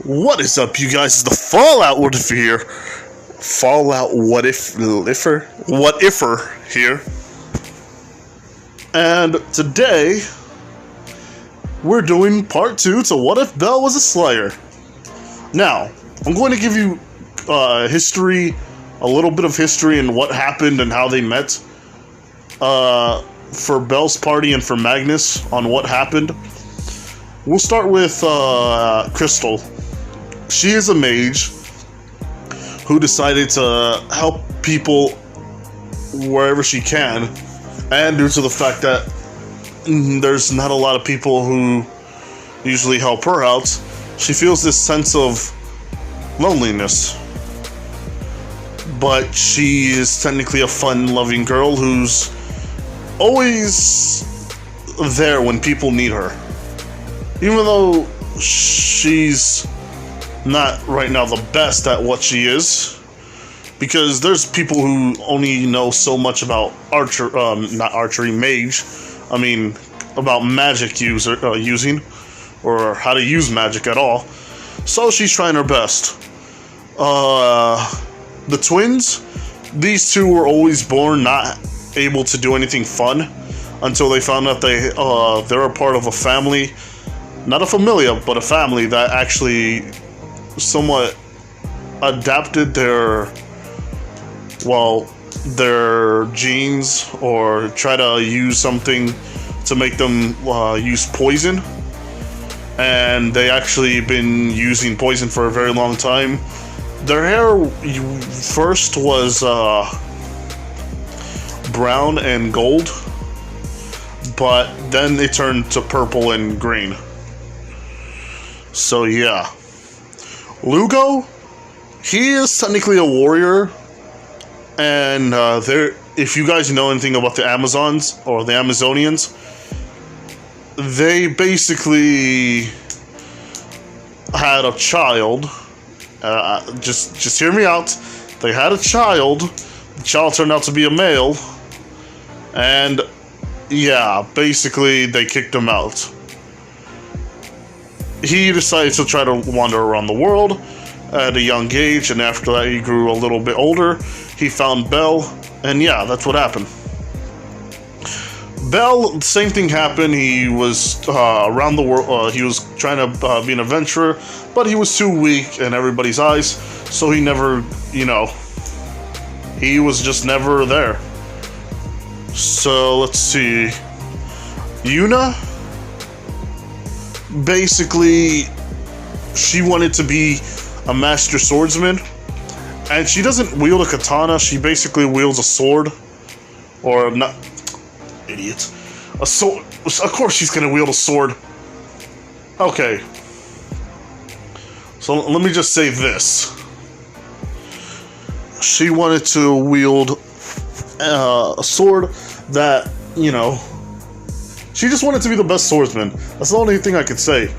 What is up, you guys? It's the Fallout What If here. Fallout What Ifer here. And today, we're doing part 2 to What If Belle Was a Slayer. Now, I'm going to give you history, a little bit of history and what happened and how they met. For Belle's party and for Magnus on what happened. We'll start with Crystal. She is a mage who decided to help people wherever she can, and due to the fact that there's not a lot of people who usually help her out, she feels this sense of loneliness. But she is technically a fun-loving girl who's always there when people need her. Even though she's not right now the best at what she is, because there's people who only know so much about about magic using, or how to use magic at all. So she's trying her best. The twins, these two were always born not able to do anything fun until they found out they're a part of a family, not a familia, but a family that actually somewhat adapted their genes, or try to use something to make them use poison. And they actually been using poison for a very long time. Their hair first was brown and gold, but then it turned to purple and green. So yeah. Lugo, he is technically a warrior, and if you guys know anything about the Amazons or the Amazonians, they basically had a child. Just hear me out. They had a child. The child turned out to be a male, and yeah, basically they kicked him out. He decided to try to wander around the world at a young age, and after that he grew a little bit older. He found Belle, and yeah, that's what happened. Belle, the same thing happened. He was around the world. He was trying to be an adventurer, but he was too weak in everybody's eyes, so he never, he was just never there. So let's see. Yuna, basically, she wanted to be a master swordsman, and she doesn't wield a katana. She basically wields a sword, or not. Idiot. A sword. Of course she's gonna wield a sword. Okay. So let me just say this. She wanted to wield a sword that, she just wanted to be the best swordsman. That's the only thing I could say.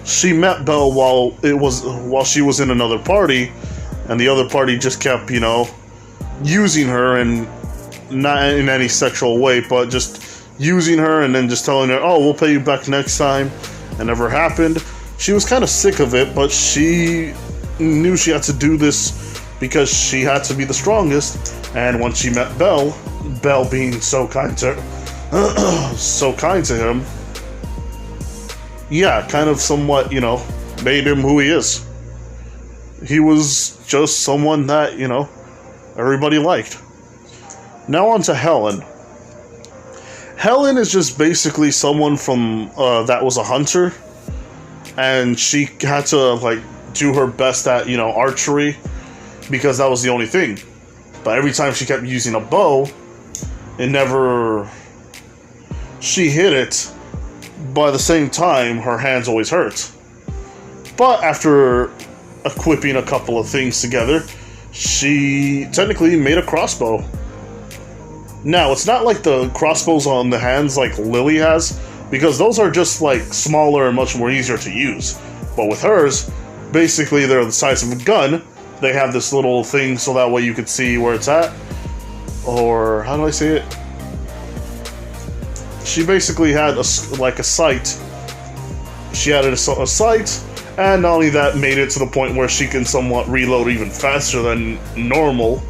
She met Belle while she was in another party, and the other party just kept, using her, and not in any sexual way, but just using her, and then just telling her, "Oh, we'll pay you back next time." It never happened. She was kind of sick of it, but she knew she had to do this because she had to be the strongest. And when she met Belle being so kind to him, yeah, kind of somewhat, made him who he is. He was just someone that, everybody liked. Now on to Helen. Helen is just basically someone from that was a hunter, and she had to do her best at archery, because that was the only thing. But every time she kept using a bow, she hit it. But at the same time, her hands always hurt. But after equipping a couple of things together, she technically made a crossbow. Now, it's not like the crossbows on the hands like Lily has, because those are just smaller and much more easier to use. But with hers, basically they're the size of a gun. They have this little thing so that way you could see where it's at. Or, how do I say it? She basically had a sight. She had a sight, And not only that, made it to the point where she can somewhat reload even faster than normal.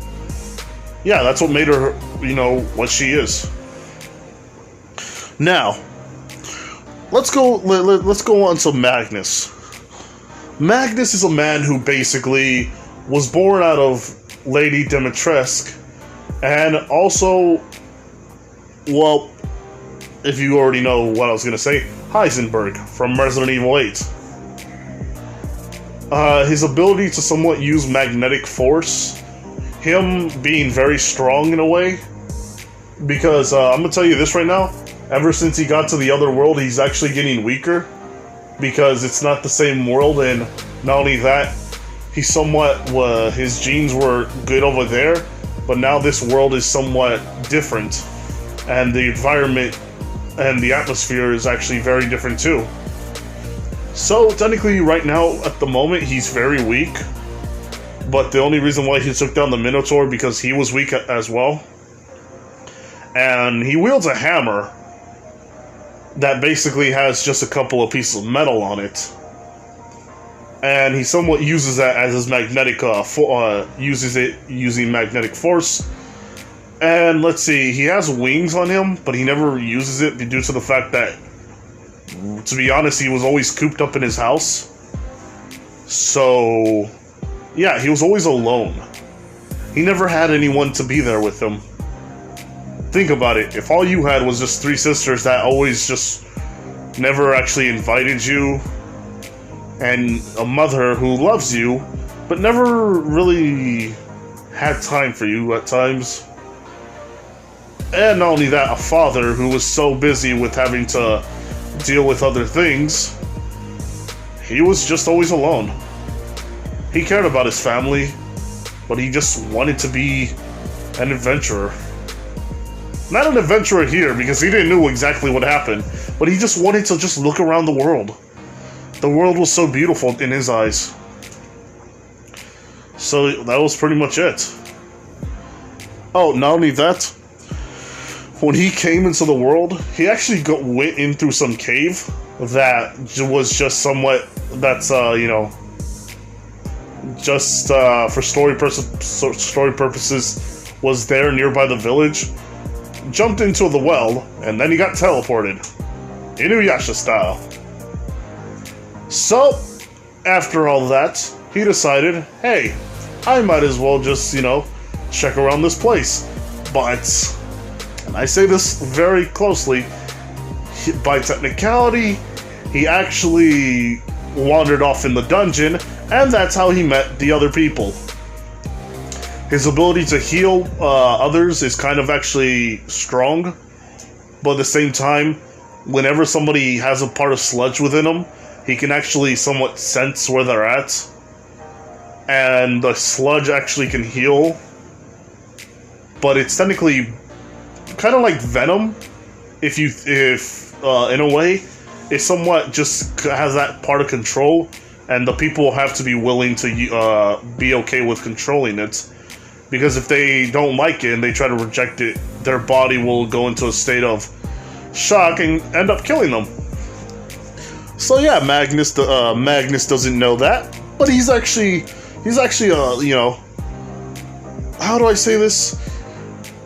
Yeah, that's what made her, you know, what she is. Now, let's go on to Magnus. Magnus is a man who basically was born out of Lady Dimitrescu, and also, well, if you already know what I was going to say, Heisenberg from Resident Evil 8. His ability to somewhat use magnetic force, him being very strong in a way, because I'm going to tell you this right now, ever since he got to the other world, he's actually getting weaker, because it's not the same world, and not only that, he somewhat, his genes were good over there, but now this world is somewhat different, and the environment and the atmosphere is actually very different too. So technically right now, at the moment, he's very weak, but the only reason why he took down the Minotaur because he was weak as well. And he wields a hammer that basically has just a couple of pieces of metal on it. And he somewhat uses that as his magnetic, uses it using magnetic force. And let's see, he has wings on him, but he never uses it due to the fact that, to be honest, he was always cooped up in his house. So, yeah, he was always alone. He never had anyone to be there with him. Think about it. If all you had was just 3 sisters that always just never actually invited you, and a mother who loves you, but never really had time for you at times. And not only that, a father who was so busy with having to deal with other things, he was just always alone. He cared about his family, but he just wanted to be an adventurer. Not an adventurer here, because he didn't know exactly what happened, but he just wanted to just look around the world. The world was so beautiful in his eyes. So that was pretty much it. Oh, not only that, when he came into the world, he actually went in through some cave that was just somewhat, that's, you know, just for story purposes, was there nearby the village, jumped into the well, and then he got teleported. Inuyasha style. So, after all that, he decided, hey, I might as well just, you know, check around this place. But, and I say this very closely, by technicality, he actually wandered off in the dungeon, and that's how he met the other people. His ability to heal others is kind of actually strong, but at the same time, whenever somebody has a part of sludge within them, he can actually somewhat sense where they're at, and the sludge actually can heal, but it's technically kind of like venom, if in a way, it somewhat just has that part of control, and the people have to be willing to be okay with controlling it, because if they don't like it and they try to reject it, their body will go into a state of shock and end up killing them. So yeah, Magnus doesn't know that, but he's actually you know, how do I say this?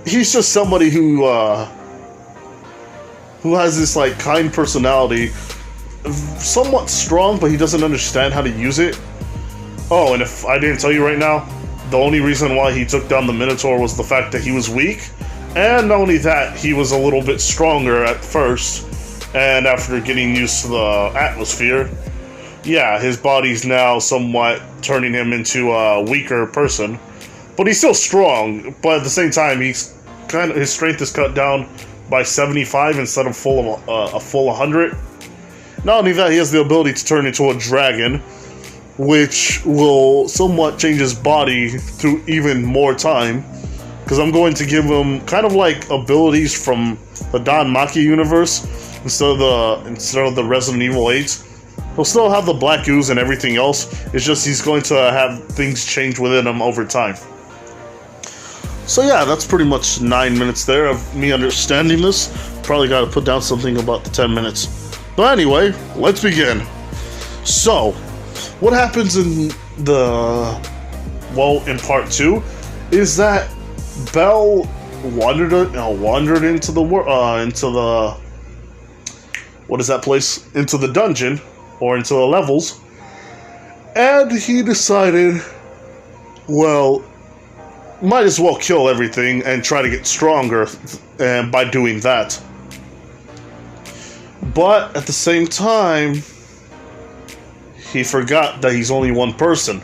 He's just somebody who has this like kind personality, somewhat strong, but he doesn't understand how to use it. Oh, and if I didn't tell you right now, the only reason why he took down the Minotaur was the fact that he was weak, and not only that, he was a little bit stronger at first. And after getting used to the atmosphere, yeah, his body's now somewhat turning him into a weaker person. But he's still strong, but at the same time, his strength is cut down by 75 instead of a full 100. Not only that, he has the ability to turn into a dragon, which will somewhat change his body through even more time. Because I'm going to give him kind of like abilities from the Don Maki universe, instead of the Resident Evil 8. He'll still have the black ooze and everything else. It's just he's going to have things change within him over time. So yeah, that's pretty much 9 minutes there of me understanding this. Probably got to put down something about the 10 minutes. But anyway, let's begin. So, what happens in in part 2 is that Bell wandered into the what is that place? Into the dungeon, or into the levels, and he decided, well, might as well kill everything and try to get stronger by doing that. But at the same time, he forgot that he's only one person.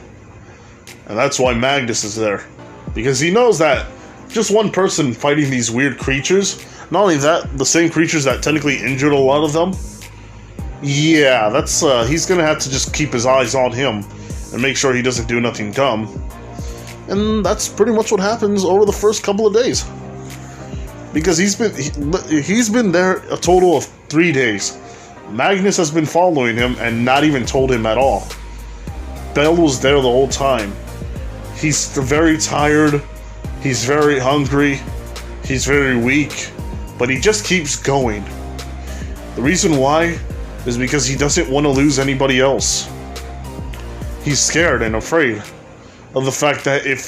And that's why Magnus is there. Because he knows that just one person fighting these weird creatures, not only that, the same creatures that technically injured a lot of them, yeah, that's he's gonna have to just keep his eyes on him and make sure he doesn't do nothing dumb. And that's pretty much what happens over the first couple of days. Because he's been there a total of 3 days. Magnus has been following him and not even told him at all. Bell was there the whole time. He's very tired, he's very hungry, he's very weak, but he just keeps going. The reason why is because he doesn't want to lose anybody else. He's scared and afraid of the fact that if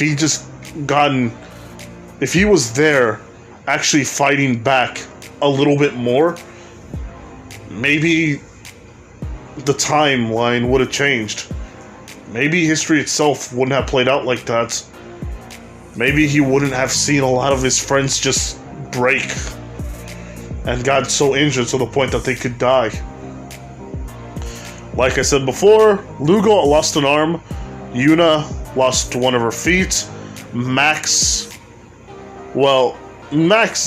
he was there actually fighting back a little bit more, maybe the timeline would have changed. Maybe history itself wouldn't have played out like that. Maybe he wouldn't have seen a lot of his friends just break and got so injured to the point that they could die. Like I said before, Lugo lost an arm, Yuna lost one of her feet, Max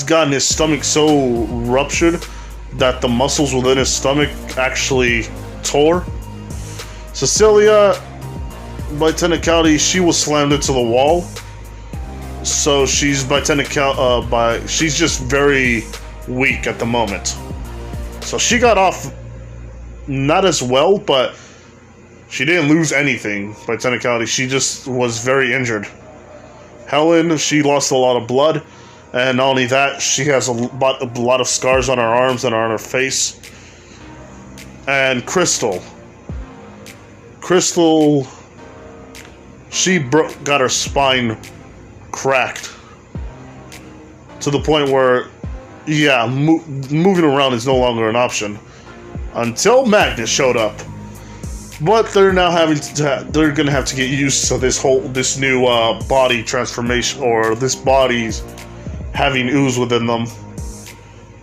got his stomach so ruptured that the muscles within his stomach actually tore. Cecilia, by technicality, she was slammed into the wall, so she's she's just very weak at the moment. So she got off not as well, but she didn't lose anything by technicality. She just was very injured. Helen, she lost a lot of blood, and not only that, she has a lot of scars on her arms and on her face. And Crystal, she got her spine cracked to the point where, yeah, moving around is no longer an option until Magnus showed up. But they're now they're gonna have to get used to this new body transformation, or this body's having ooze within them.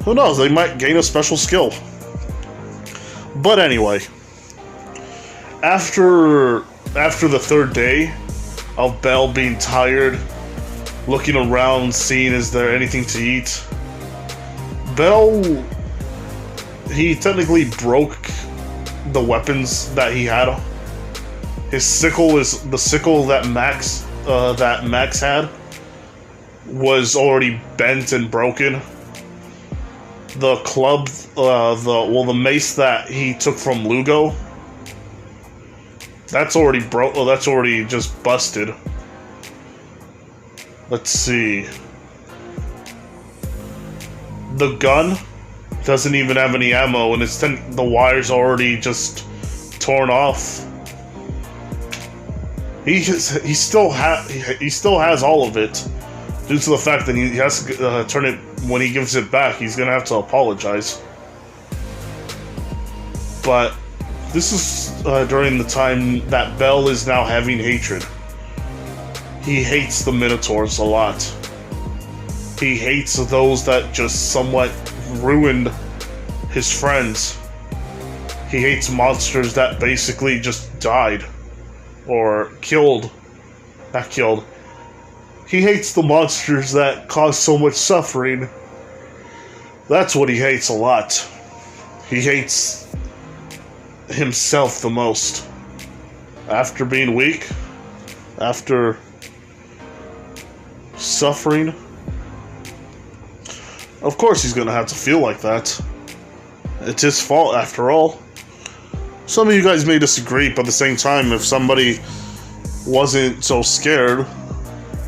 Who knows? They might gain a special skill. But anyway, after the 3rd day of Bell being tired, looking around, seeing is there anything to eat, Bell, he technically broke the weapons that he had. His sickle the sickle that Max had was already bent and broken. The club, the mace that he took from Lugo, that's already broke. Oh, that's already just busted. Let's see. The gun doesn't even have any ammo, and the wire's already just torn off. He still has all of it, due to the fact that he has to turn it when he gives it back. He's gonna have to apologize. But this is during the time that Bell is now having hatred. He hates the Minotaurs a lot. He hates those that just somewhat ruined his friends. He hates monsters that basically just died. Or killed. Not killed. He hates the monsters that cause so much suffering. That's what he hates a lot. He hates himself the most. After being weak, after suffering, of course he's gonna have to feel like that. It's his fault after all. Some of you guys may disagree, but at the same time, if somebody wasn't so scared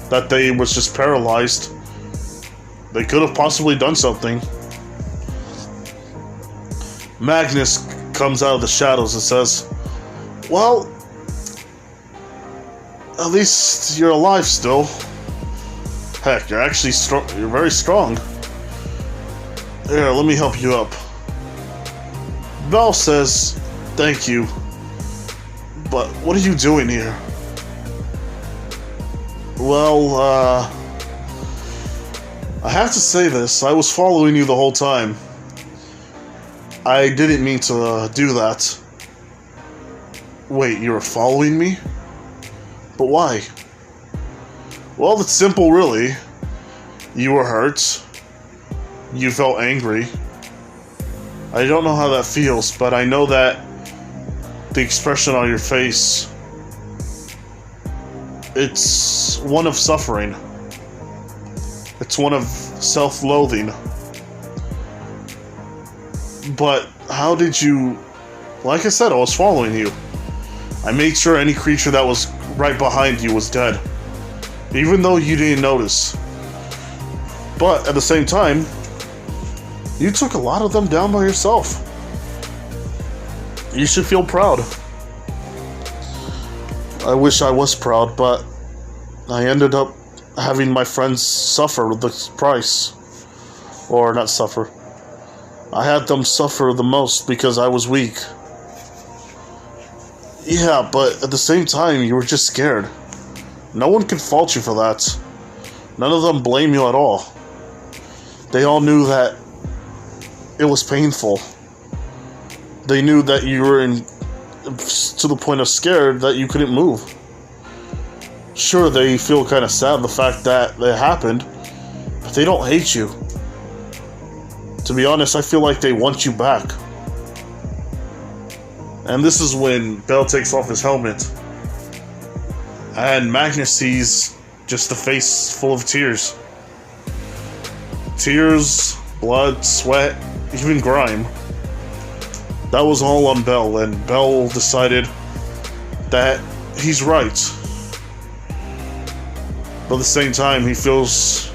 that they was just paralyzed, they could have possibly done something. Magnus comes out of the shadows and says, "Well, At least you're alive still. Heck, you're actually strong. You're very strong. Here, let me help you up. Belle says, thank you. But what are you doing here? Well, I have to say this. I was following you the whole time. I didn't mean to do that. Wait, you were following me? But why? Well, it's simple, really. You were hurt. You felt angry. I don't know how that feels, but I know that the expression on your face, it's one of suffering. It's one of self-loathing. But how did you... Like I said, I was following you. I made sure any creature that was right behind you was dead. Even though you didn't notice. But at the same time, you took a lot of them down by yourself. You should feel proud. I wish I was proud, but I ended up having my friends suffer the price. Or not suffer. I had them suffer the most because I was weak. Yeah, but at the same time, you were just scared. No one can fault you for that. None of them blame you at all. They all knew that it was painful. They knew that you were to the point of scared that you couldn't move. Sure, they feel kind of sad the fact that it happened, but they don't hate you. To be honest, I feel like they want you back. And this is when Belle takes off his helmet. And Magnus sees just a face full of tears. Tears, blood, sweat, even grime. That was all on Belle, and Belle decided that he's right. But at the same time, he feels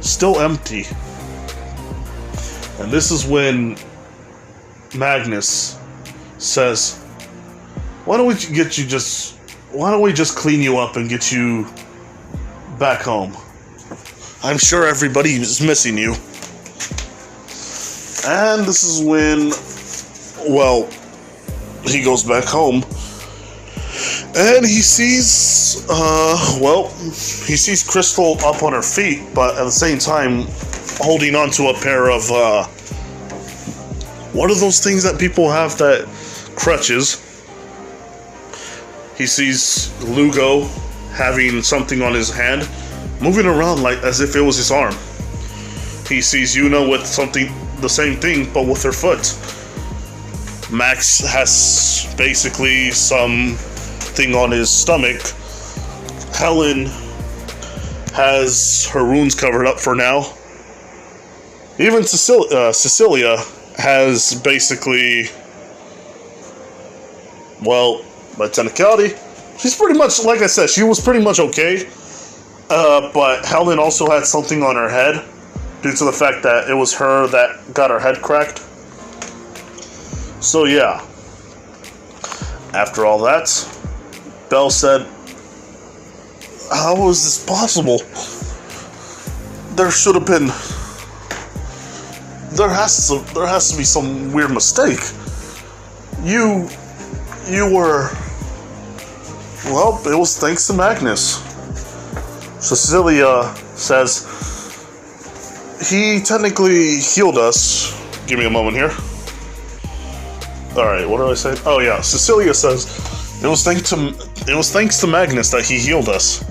still empty. And this is when Magnus says, why don't we just clean you up and get you back home? I'm sure everybody is missing you. And this is when, well, he goes back home. And he sees, he sees Crystal up on her feet, but at the same time, holding on to a pair of, what are those things that people have that, crutches. He sees Lugo having something on his hand, moving around like as if it was his arm. He sees Yuna with something, the same thing, but with her foot. Max has basically something on his stomach. Helen has her wounds covered up for now. Even Cecilia has basically, well, by technicality, she's pretty much, like I said, she was pretty much okay. But Helen also had something on her head due to the fact that it was her that got her head cracked. So yeah. After all that, Belle said, how is this possible? There should have been... There has to be some weird mistake. You were... Well, it was thanks to Magnus. Cecilia says, he technically healed us. Give me a moment here. Alright, what did I say? Oh yeah, Cecilia says, it was thanks to Magnus that he healed us.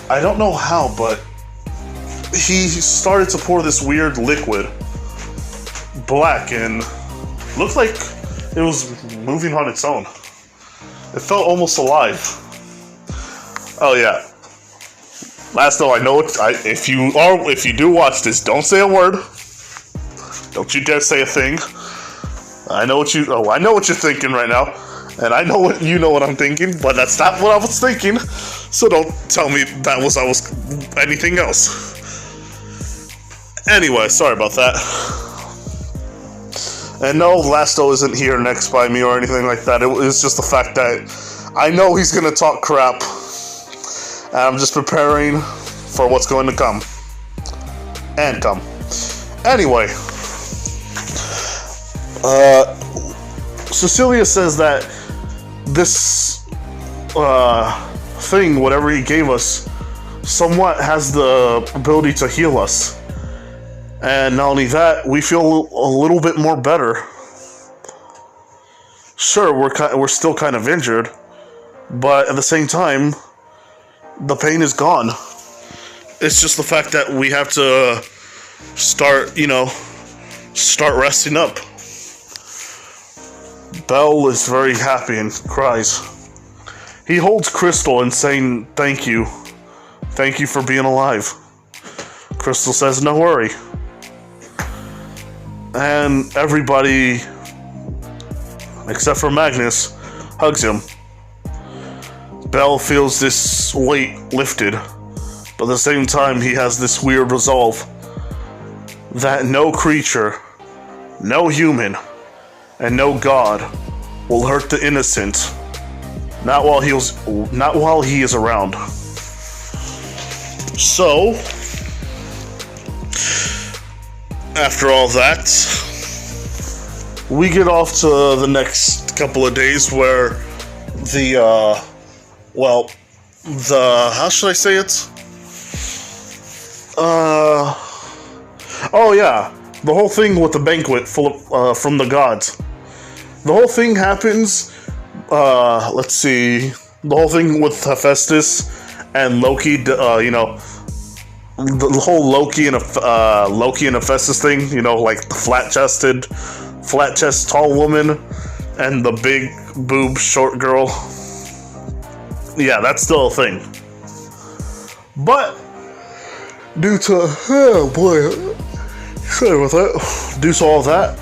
I don't know how, but he started to pour this weird liquid. Black, and looked like it was moving on its own. It felt almost alive. Oh yeah. Last though, I know it. If you do watch this, don't say a word. Don't you dare say a thing. I know what you're thinking right now, and I know what I'm thinking, but that's not what I was thinking. So don't tell me I was anything else. Anyway, sorry about that. And no, Lasto isn't here next by me or anything like that. It was just the fact that I know he's gonna talk crap I'm just preparing for what's going to come. And come. Anyway. Cecilia says that this thing, whatever he gave us, somewhat has the ability to heal us. And not only that, we feel a little bit more better. Sure, we're still kind of injured, but at the same time, the pain is gone. It's just the fact that we have to start resting up. Belle is very happy and cries. He holds Crystal and saying, "Thank you. Thank you for being alive." Crystal says, "No worry." And everybody, except for Magnus, hugs him. Belle feels this weight lifted, but at the same time, he has this weird resolve that no creature, no human, and no god will hurt the innocent, not while he is around. So, after all that, we get off to the next couple of days where how should I say it? Oh yeah, the whole thing with the banquet full of, from the gods. The whole thing happens, let's see, the whole thing with Hephaestus and Loki, the whole Loki and Hephaestus thing, like the flat chest tall woman and the big boob short girl. Yeah, that's still a thing. But due to due to all that,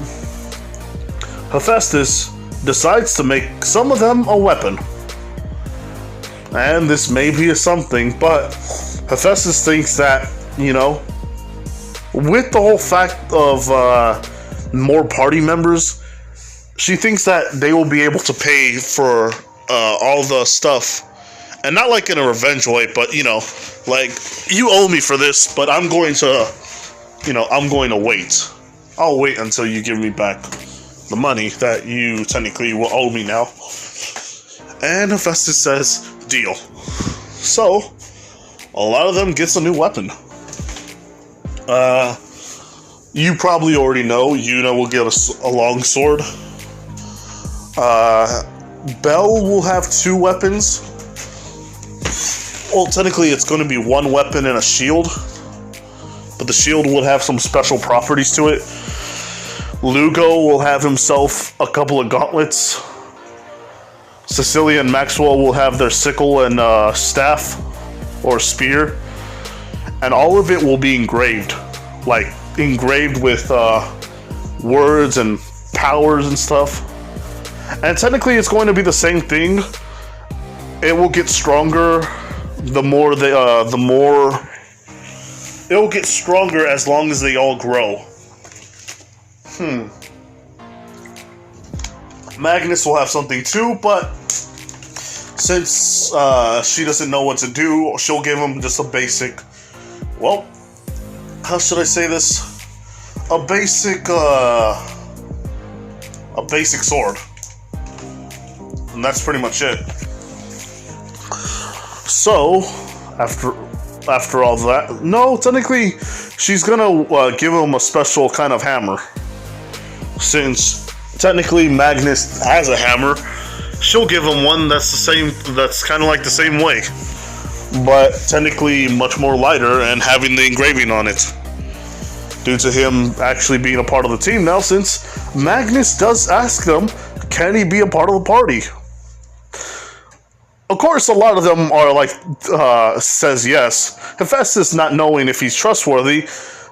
Hephaestus decides to make some of them a weapon. And this may be a something, but Hephaestus thinks that, with the whole fact of more party members, she thinks that they will be able to pay for all the stuff. And not like in a revenge way, but, like, you owe me for this, but I'm going to wait. I'll wait until you give me back the money that you technically will owe me now. And Hephaestus says, deal. So, a lot of them gets a new weapon. You probably already know, Yuna will get a long sword. Belle will have 2 weapons. Well, technically it's going to be 1 weapon and a shield, but the shield will have some special properties to it. Lugo will have himself a couple of gauntlets. Cecilia and Maxwell will have their sickle and staff, or spear. And all of it will be engraved. Like, engraved with words and powers and stuff. And technically it's going to be the same thing. It will get stronger the more it will get stronger as long as they all grow. Magnus will have something too, but since she doesn't know what to do, she'll give him just a basic, how should I say this? A basic sword. And that's pretty much it. So, after all that, no, technically, she's gonna give him a special kind of hammer. Since technically Magnus has a hammer, she'll give him one that's kind of like the same way, but technically much more lighter and having the engraving on it. Due to him actually being a part of the team now, since Magnus does ask them, can he be a part of the party? Of course, a lot of them are like, says yes. Hephaestus not knowing if he's trustworthy,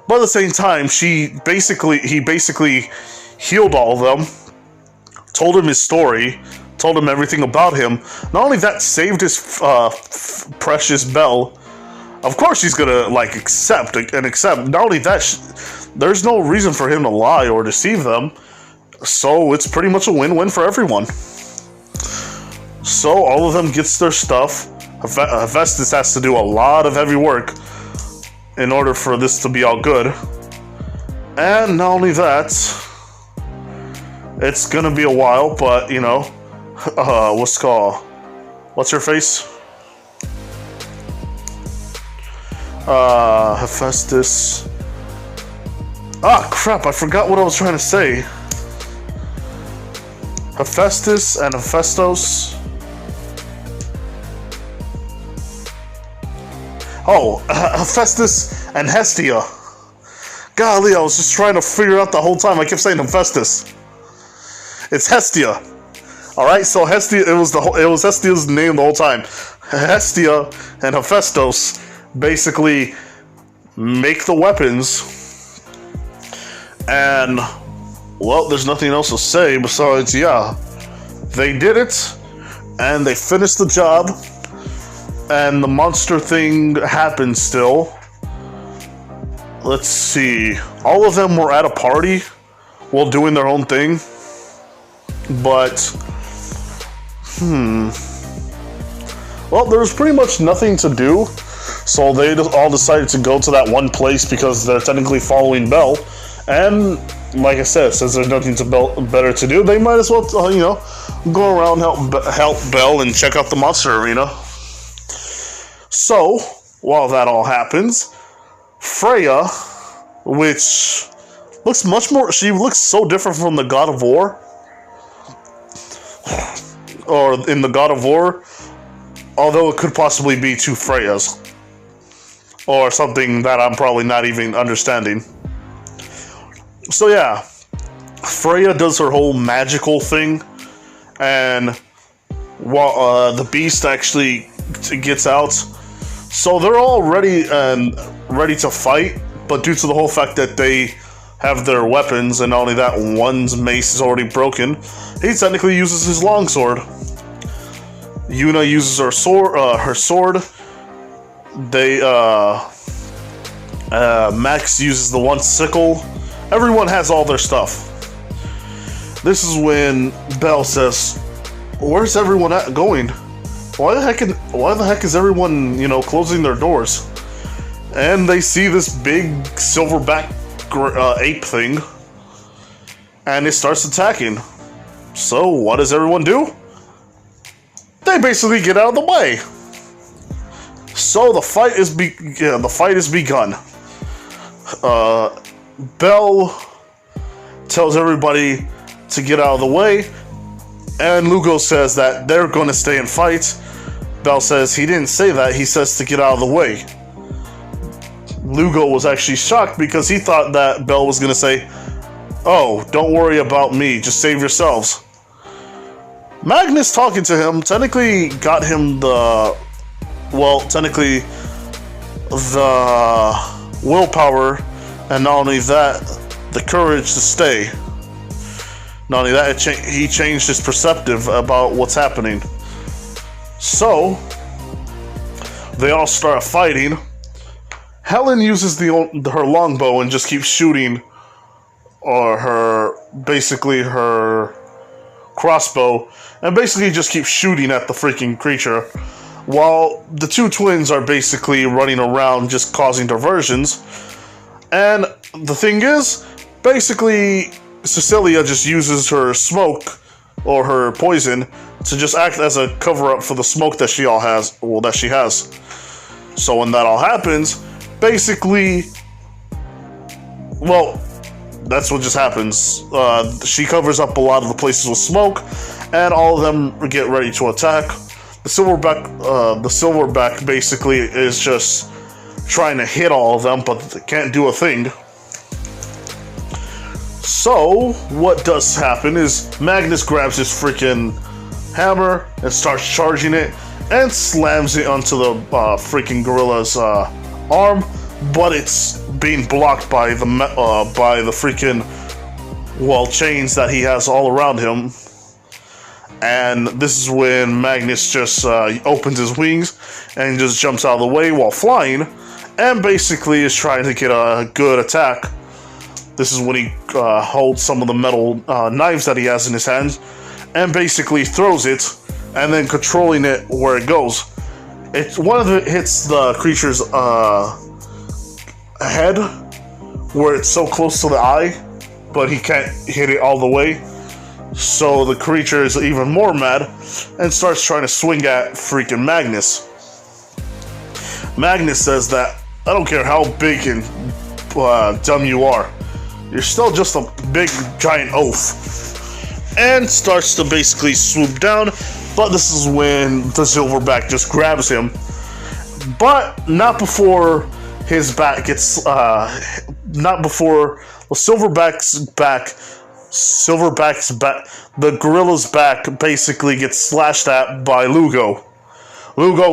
but at the same time, he basically healed all of them, told him his story, told him everything about him. Not only that, saved his precious Belle. Of course, he's gonna accept. Not only that, there's no reason for him to lie or deceive them. So it's pretty much a win-win for everyone. So all of them gets their stuff. Hephaestus has to do a lot of heavy work in order for this to be all good. And not only that, it's gonna be a while, but you know, what's her face? Hephaestus. Ah, crap, I forgot what I was trying to say. Hephaestus and Hephaestos. Oh, Hephaestus and Hestia. Golly, I was just trying to figure out the whole time. I kept saying Hephaestus. It's Hestia. Alright, so Hestia, it was Hestia's name the whole time. Hestia and Hephaestos basically make the weapons, and well, there's nothing else to say besides, yeah, they did it, and they finished the job, and the monster thing happened still. Let's see, all of them were at a party while doing their own thing, but well, there was pretty much nothing to do. So they all decided to go to that one place because they're technically following Belle. And like I said, since there's nothing better to do, they might as well, you know, go around help Belle and check out the monster arena. So while that all happens, Freya, which looks much more, she looks so different from the God of War, or in the God of War, although it could possibly be two Freyas. Or something that I'm probably not even understanding. So yeah, Freya does her whole magical thing, and while the beast actually gets out, so they're all ready to fight. But due to the whole fact that they have their weapons, and not only that, one's mace is already broken, he technically uses his longsword. Yuna uses her sword. They, Max uses the one sickle. Everyone has all their stuff. This is when Belle says, "Where's everyone going? Why the heck is everyone, you know, closing their doors?" And they see this big silverback ape thing, and it starts attacking. So what does everyone do? They basically get out of the way. So the fight is begun. Belle tells everybody to get out of the way, and Lugo says that they're going to stay and fight. Belle says he didn't say that, he says to get out of the way. Lugo was actually shocked because he thought that Belle was going to say, "Oh, don't worry about me, just save yourselves." Magnus talking to him technically got him the willpower, and not only that, the courage to stay. Not only that, he changed his perspective about what's happening. So they all start fighting. Helen uses her longbow and just keeps shooting, or her crossbow, and basically just keeps shooting at the freaking creature, while the two twins are basically running around just causing diversions. And the thing is, basically, Cecilia just uses her smoke or her poison to just act as a cover-up for the smoke that she has. So when that all happens, basically, well, that's what just happens. She covers up a lot of the places with smoke, and all of them get ready to attack. The silverback basically is just trying to hit all of them, but they can't do a thing. So what does happen is Magnus grabs his freaking hammer and starts charging it and slams it onto the freaking gorilla's arm, but it's being blocked by the freaking chains that he has all around him. And this is when Magnus just opens his wings and just jumps out of the way while flying, and basically is trying to get a good attack. This is when he holds some of the metal knives that he has in his hands and basically throws it, and then controlling it where it goes. one of it hits the creature's head, where it's so close to the eye, but he can't hit it all the way. So the creature is even more mad and starts trying to swing at freaking Magnus. Magnus says that, I don't care how big and dumb you are, you're still just a big giant oaf. And starts to basically swoop down, but this is when the Silverback just grabs him. But not before his back gets, not before the Silverback's back, the gorilla's back basically gets slashed at by Lugo. Lugo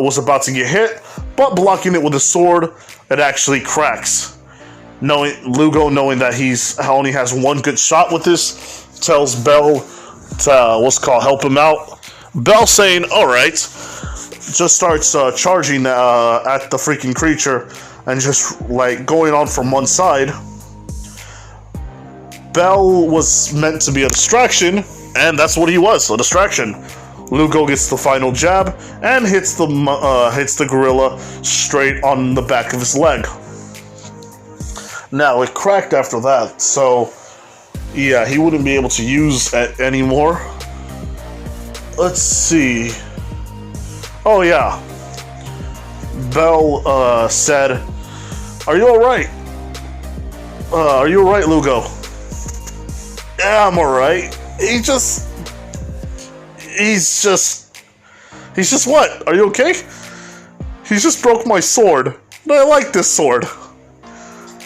was about to get hit, but blocking it with a sword, it actually cracks. Lugo, knowing that he's only has one good shot with this, tells Bell to help him out. Bell saying, "Alright," just starts charging at the freaking creature and just like going on from one side. Bell was meant to be a distraction, and that's what he was, a distraction. Lugo gets the final jab and hits the gorilla straight on the back of his leg. Now, it cracked after that, so yeah, he wouldn't be able to use it anymore. Let's see. Oh yeah. Bell said, "Are you alright? Are you alright, Lugo?" "Yeah, I'm alright." He's just what? "Are you okay?" "He just broke my sword. And I like this sword.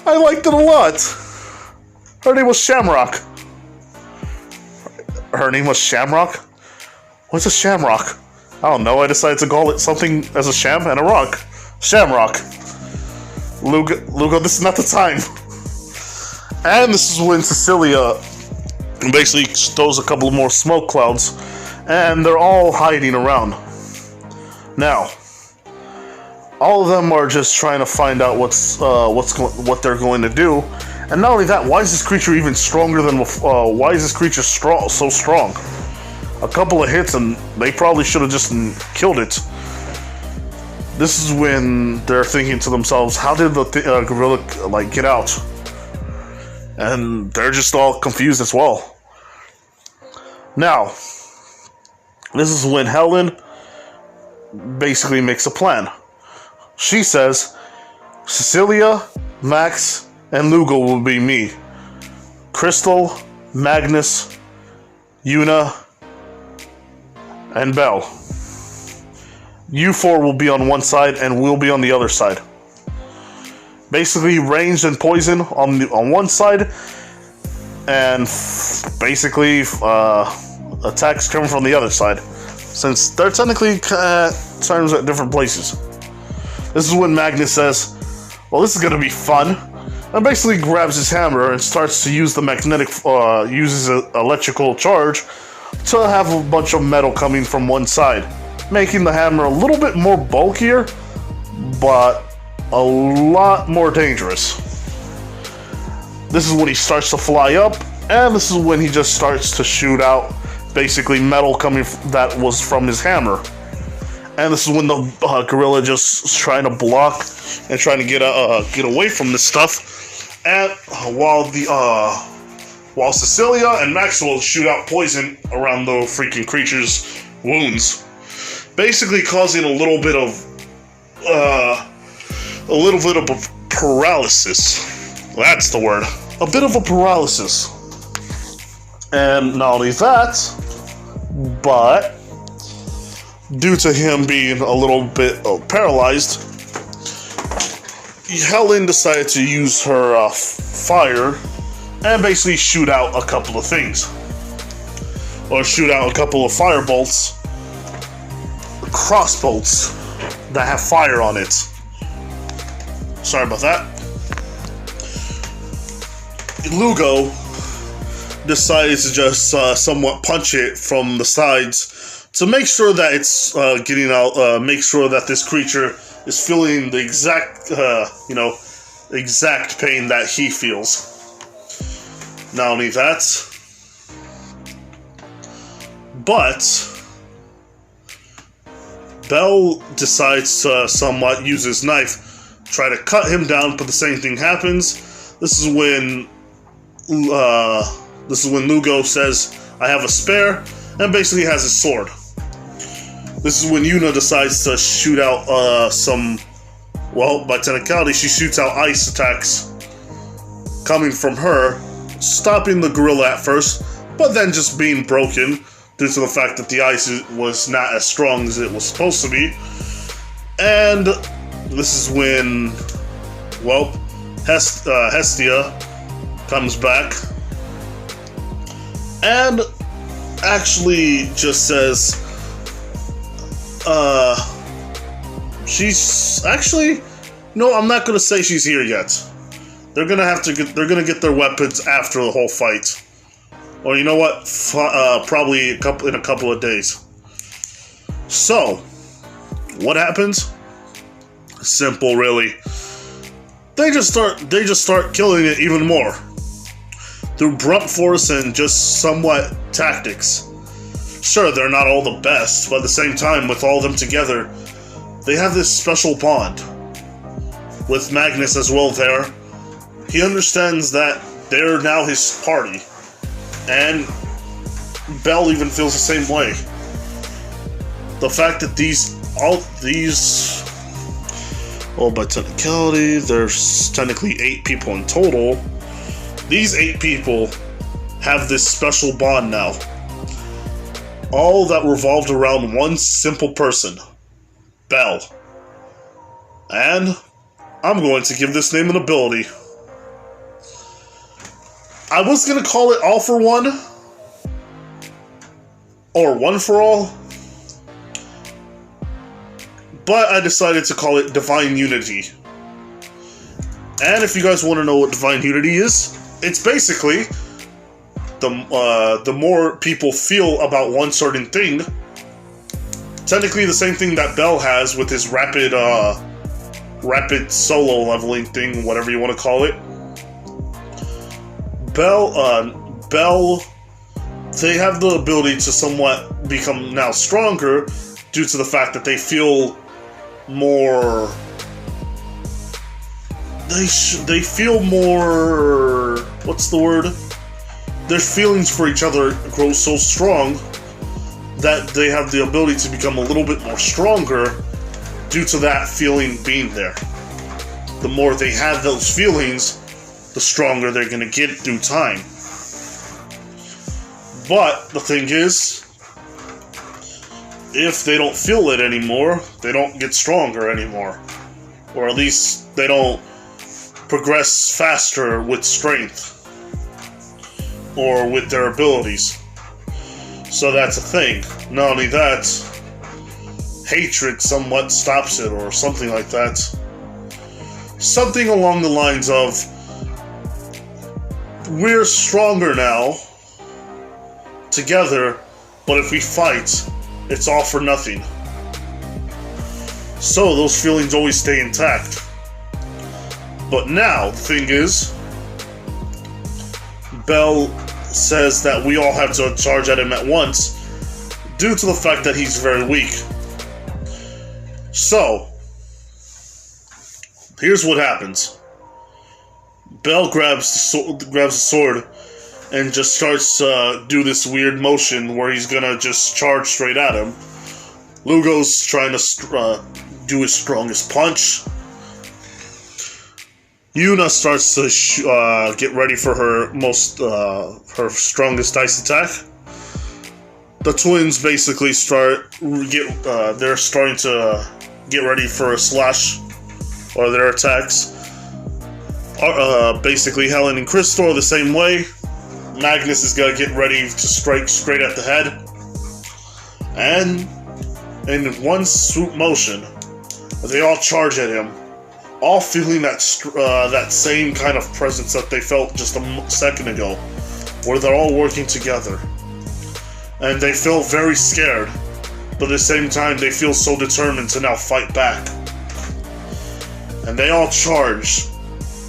I liked it a lot. Her name was Shamrock." Her name was Shamrock? What's a shamrock? I don't know, I decided to call it something as a sham and a rock. Shamrock. Lugo, this is not the time. And this is when Cecilia basically throws a couple of more smoke clouds, and they're all hiding around. Now, all of them are just trying to find out what they're going to do. And not only that, why is this creature even stronger than why is this creature so strong? A couple of hits and they probably should have just killed it. This is when they're thinking to themselves, how did the gorilla get out? And they're just all confused as well. Now, this is when Helen basically makes a plan. She says, Cecilia, Max, and Lugo will be me. Crystal, Magnus, Yuna, and Bell. You four will be on one side and we'll be on the other side. Basically, ranged and poison on one side, and basically attacks coming from the other side, since they're technically times at different places. This is when Magnus says, well, this is gonna be fun, and basically grabs his hammer and starts to use the uses an electrical charge to have a bunch of metal coming from one side, making the hammer a little bit more bulkier, but a lot more dangerous. This is when he starts to fly up, and this is when he just starts to shoot out basically metal coming that was from his hammer. And this is when the gorilla just is trying to block and trying to get away from this stuff. And while Cecilia and Maxwell shoot out poison around the freaking creature's wounds, basically causing a little bit of paralysis. That's the word. A bit of a paralysis. And not only that, but due to him being a little bit paralyzed, Helen decided to use her fire and basically shoot out a couple of things. Or shoot out a couple of fire bolts, crossbolts that have fire on it. Sorry about that. Lugo decided to just somewhat punch it from the sides to make sure that it's getting out, make sure that this creature is feeling the exact pain that he feels. Not only that, but Bell decides to somewhat use his knife, try to cut him down, but the same thing happens. This is when Lugo says, "I have a spare," and basically has his sword. This is when Yuna decides to shoot out by technicality, she shoots out ice attacks coming from her, stopping the gorilla at first, but then just being broken due to the fact that the ice was not as strong as it was supposed to be. And this is when, Hestia comes back and actually just says, she's actually, no, I'm not gonna say she's here yet. They're gonna get their weapons after the whole fight, or you know what? Probably in a couple of days. So, what happens? Simple, really. They just start killing it even more through brunt force and just somewhat tactics. Sure, they're not all the best, but at the same time, with all of them together, they have this special bond. With Magnus as well there, he understands that they're now his party, and Bell even feels the same way. The fact that by technicality, there's technically 8 people in total. These 8 people have this special bond now. All that revolved around one simple person, Bell. And I'm going to give this name an ability. I was going to call it All for One, or One for All, but I decided to call it Divine Unity. And if you guys want to know what Divine Unity is, it's basically the more people feel about one certain thing, technically the same thing that Bell has with his rapid solo leveling thing, whatever you want to call it. Bell, they have the ability to somewhat become now stronger due to the fact that they feel more. They feel more. What's the word? Their feelings for each other grow so strong that they have the ability to become a little bit more stronger due to that feeling being there. The more they have those feelings, the stronger they're going to get through time. But the thing is, if they don't feel it anymore, they don't get stronger anymore. Or at least they don't progress faster with strength or with their abilities. So that's a thing. Not only that, hatred somewhat stops it, or something like that. Something along the lines of, we're stronger now together, but if we fight, it's all for nothing. So those feelings always stay intact. But now, the thing is, Bell says that we all have to charge at him at once due to the fact that he's very weak. So, here's what happens. Bell grabs the sword and just starts to do this weird motion where he's gonna just charge straight at him. Lugo's trying to do his strongest punch. Yuna starts to get ready for her strongest ice attack. The twins basically they're starting to get ready for a slash or their attacks. Basically, Helen and Crystal are the same way. Magnus is gonna get ready to strike straight at the head, and in one swoop motion, they all charge at him, all feeling that same kind of presence that they felt just a second ago, where they're all working together, and they feel very scared, but at the same time they feel so determined to now fight back, and they all charge.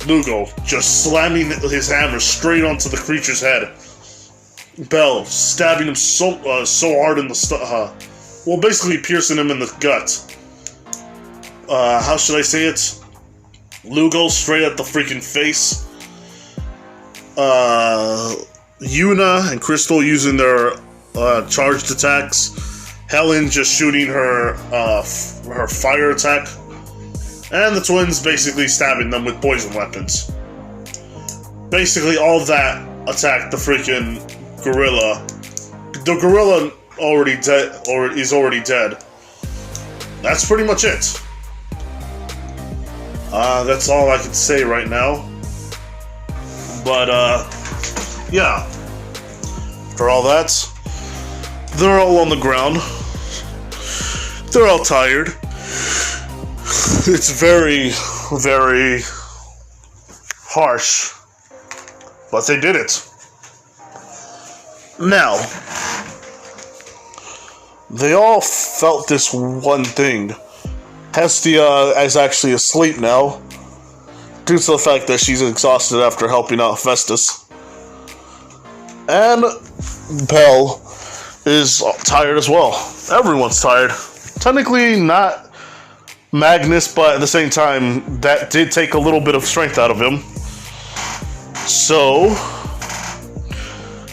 Lugo just slamming his hammer straight onto the creature's head. Bell stabbing him so hard in well, basically piercing him in the gut. How should I say it? Lugo straight at the freaking face. Yuna and Crystal using their charged attacks. Helen just shooting her fire attack. And the twins basically stabbing them with poison weapons. Basically, all of that attacked the freaking gorilla. The gorilla already dead, or is already dead. That's pretty much it. That's all I can say right now. But, yeah. For all that, they're all on the ground. They're all tired. It's very, very harsh. But they did it. Now, they all felt this one thing. Hestia is actually asleep now, due to the fact that she's exhausted after helping out Festus. And Belle is tired as well. Everyone's tired. Technically not Magnus, but at the same time, that did take a little bit of strength out of him. So,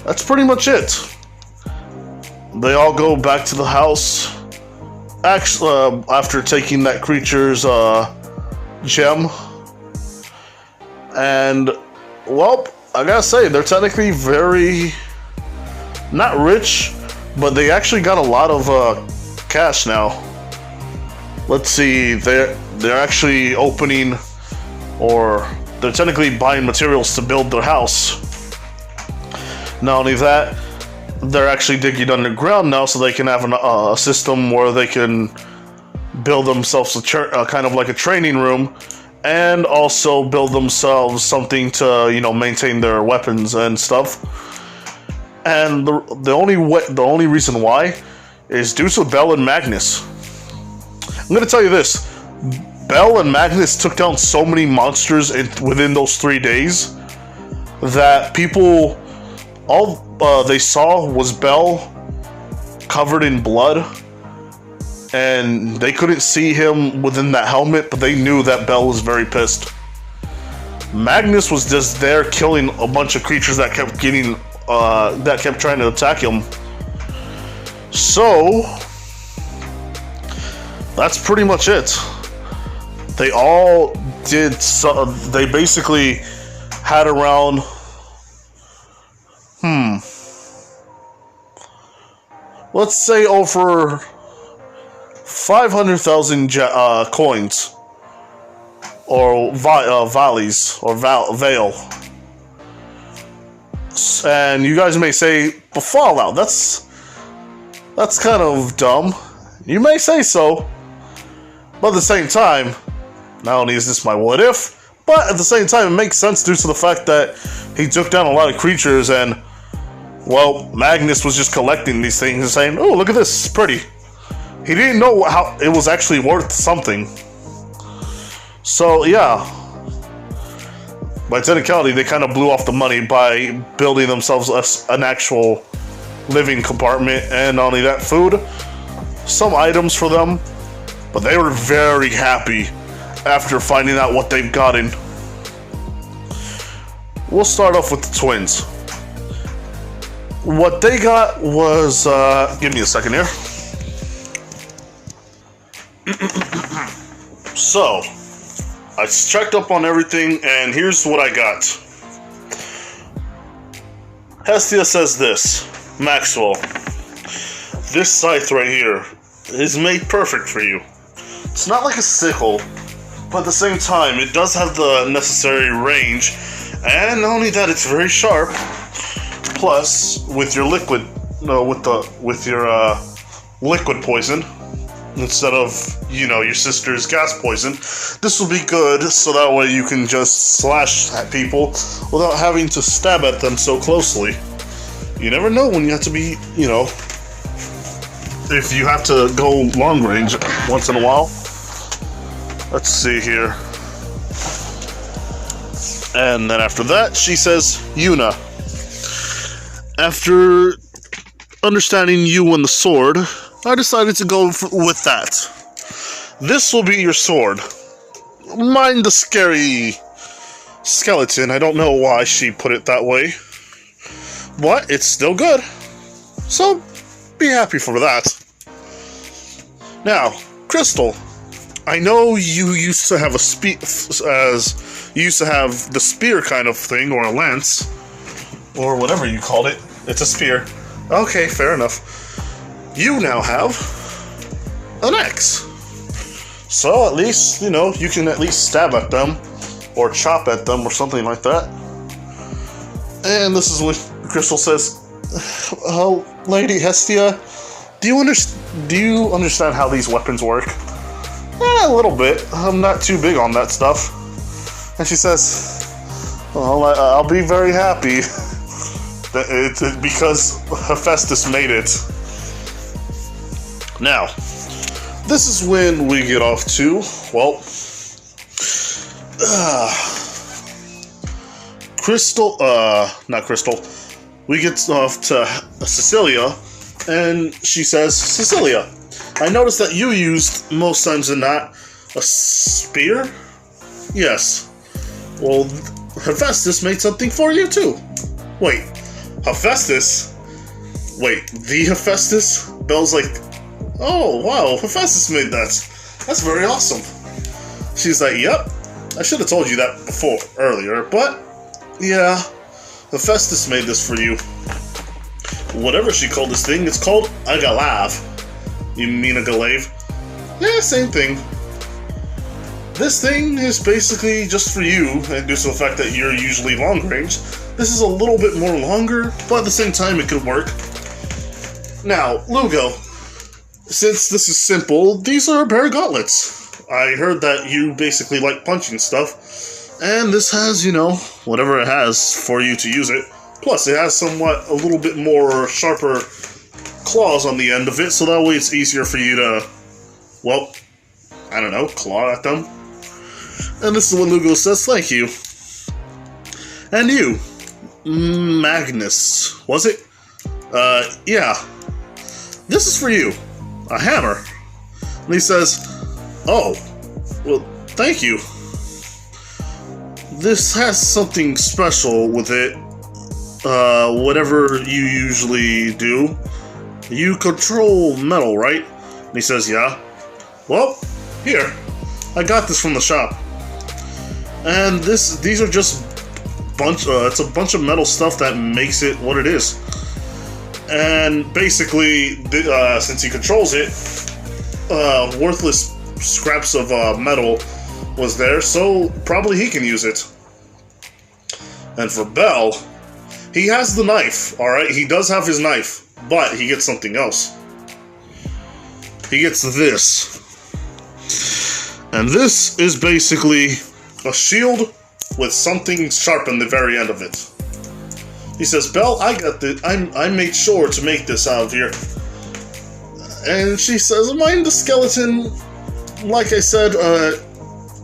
that's pretty much it. They all go back to the house. Actually, after taking that creature's gem. And, well, I gotta say, they're technically very, not rich, but they actually got a lot of cash now. Let's see, they're actually opening, or they're technically buying materials to build their house. Not only that, they're actually digging underground now so they can have a system where they can build themselves kind of like a training room, and also build themselves something to, you know, maintain their weapons and stuff. And the only reason why is due to Belle and Magnus. I'm gonna tell you this: Belle and Magnus took down so many monsters within those 3 days that people, all they saw was Belle covered in blood, and they couldn't see him within that helmet, but they knew that Belle was very pissed. Magnus was just there killing a bunch of creatures that kept trying to attack him. So that's pretty much it. They all did. They basically had around. Let's say over 500,000 coins, or valleys, or Vale. And you guys may say, but Fallout, that's kind of dumb. You may say so, but at the same time, not only is this my what if, but at the same time, it makes sense due to the fact that he took down a lot of creatures, and, well, Magnus was just collecting these things and saying, oh, look at this, it's pretty. He didn't know how it was actually worth something. So, yeah. By technicality, they kind of blew off the money by building themselves an actual living compartment, and not only that, food, some items for them, but they were very happy after finding out what they've gotten. We'll start off with the twins. What they got was, give me a second here. So, I checked up on everything, and here's what I got. Hestia says this: Maxwell, this scythe right here is made perfect for you. It's not like a sickle, but at the same time, it does have the necessary range, and not only that, it's very sharp. Plus, with your liquid, with your liquid poison, instead of, you know, your sister's gas poison, this will be good, so that way you can just slash at people without having to stab at them so closely. You never know when you have to be, you know, if you have to go long range once in a while. Let's see here. And then after that, she says, Yuna, after understanding you and the sword, I decided to go with that. This will be your sword. Mind the scary skeleton. I don't know why she put it that way, but it's still good. So, be happy for that. Now, Crystal, I know you used to have the spear kind of thing, or a lance, or whatever you called it. It's a spear. Okay, fair enough. You now have an axe. So at least, you know, you can at least stab at them, or chop at them, or something like that. And this is when Crystal says, "Oh, Lady Hestia, do you understand how these weapons work?" A little bit. I'm not too big on that stuff. And she says, "Well, I'll be very happy that because Hephaestus made it." Now, this is when we get off to, well, not Crystal. We get off to Cecilia, and she says, "Cecilia, I noticed that you used, most times than not, a spear?" "Yes." "Well, Hephaestus made something for you, too." "Wait, Hephaestus? Wait, the Hephaestus?" Belle's like, "Oh, wow, Hephaestus made that. That's very awesome." She's like, "Yep, I should have told you that earlier, but, yeah, Hephaestus made this for you." Whatever she called this thing, it's called a glaive. "You mean a glaive?" "Yeah, same thing. This thing is basically just for you, and due to the fact that you're usually long range, this is a little bit more longer, but at the same time it could work." Now, Lugo, since this is simple, these are a pair of gauntlets. I heard that you basically like punching stuff, and this has, you know, whatever it has for you to use it. Plus, it has somewhat a little bit more sharper claws on the end of it, so that way it's easier for you to, well, I don't know, claw at them. And this is when Lugo says, "Thank you." "And you, Magnus, was it?" Yeah. "This is for you. A hammer." And he says, "Oh, well, thank you. This has something special with it. Whatever you usually do. You control metal, right?" And he says, "Yeah." "Well, here. I got this from the shop. And these are just it's a bunch of metal stuff that makes it what it is. And basically, since he controls it, worthless scraps of metal was there, so probably he can use it." And for Belle, he has the knife, alright? He does have his knife, but he gets something else. He gets this. And this is basically a shield with something sharp in the very end of it. He says, "Belle, I got this. I made sure to make this out of here." And she says, "Mind the skeleton. Like I said,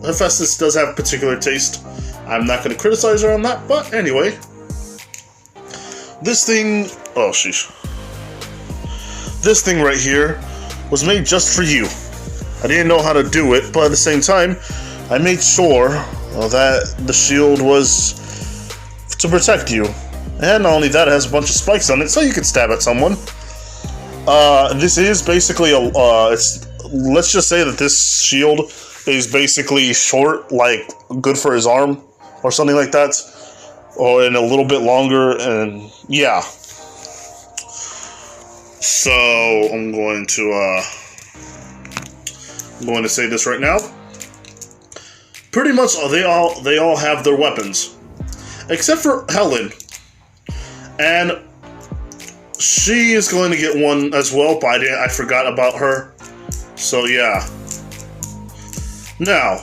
Hephaestus does have particular taste. I'm not going to criticize her on that, but anyway. This thing... Oh, sheesh. This thing right here was made just for you. I didn't know how to do it, but at the same time, I made sure that the shield was to protect you. And not only that, it has a bunch of spikes on it, so you can stab at someone. This is basically let's just say that this shield is basically short, like good for his arm, or something like that. Or in a little bit longer, and yeah. So, I'm going to say this right now. Pretty much, they all have their weapons. Except for Helen. And she is going to get one as well, but I forgot about her. So, yeah. Now,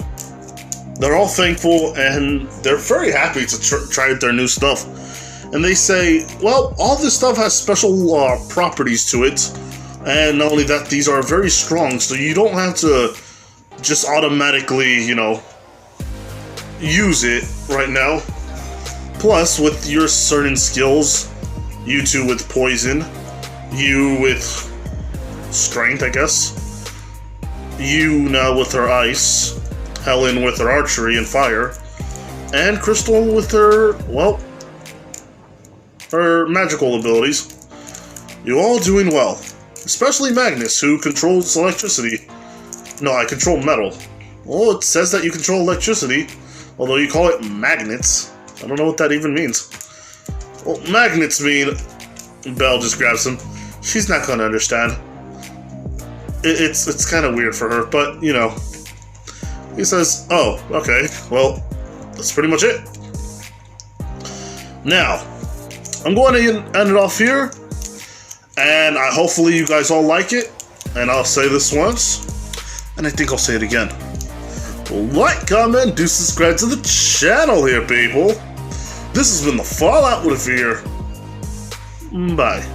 they're all thankful, and they're very happy to try their new stuff. And they say, well, all this stuff has special properties to it. And not only that, these are very strong, so you don't have to just automatically, you know, use it right now. Plus, with your certain skills, you two with poison, you with strength, I guess. You now with her ice, Helen with her archery and fire, and Crystal with her, well, her magical abilities. You all doing well. Especially Magnus, who controls electricity. No, I control metal. Well, it says that you control electricity, although you call it magnets. I don't know what that even means. Well, magnets mean... Belle just grabs him. She's not going to understand. It's kind of weird for her, but, you know. He says, oh, okay, well, that's pretty much it. Now, I'm going to end it off here, and hopefully you guys all like it, and I'll say this once, and I think I'll say it again. Like, comment, do subscribe to the channel here, people. This has been the Fallout with Fear. Bye.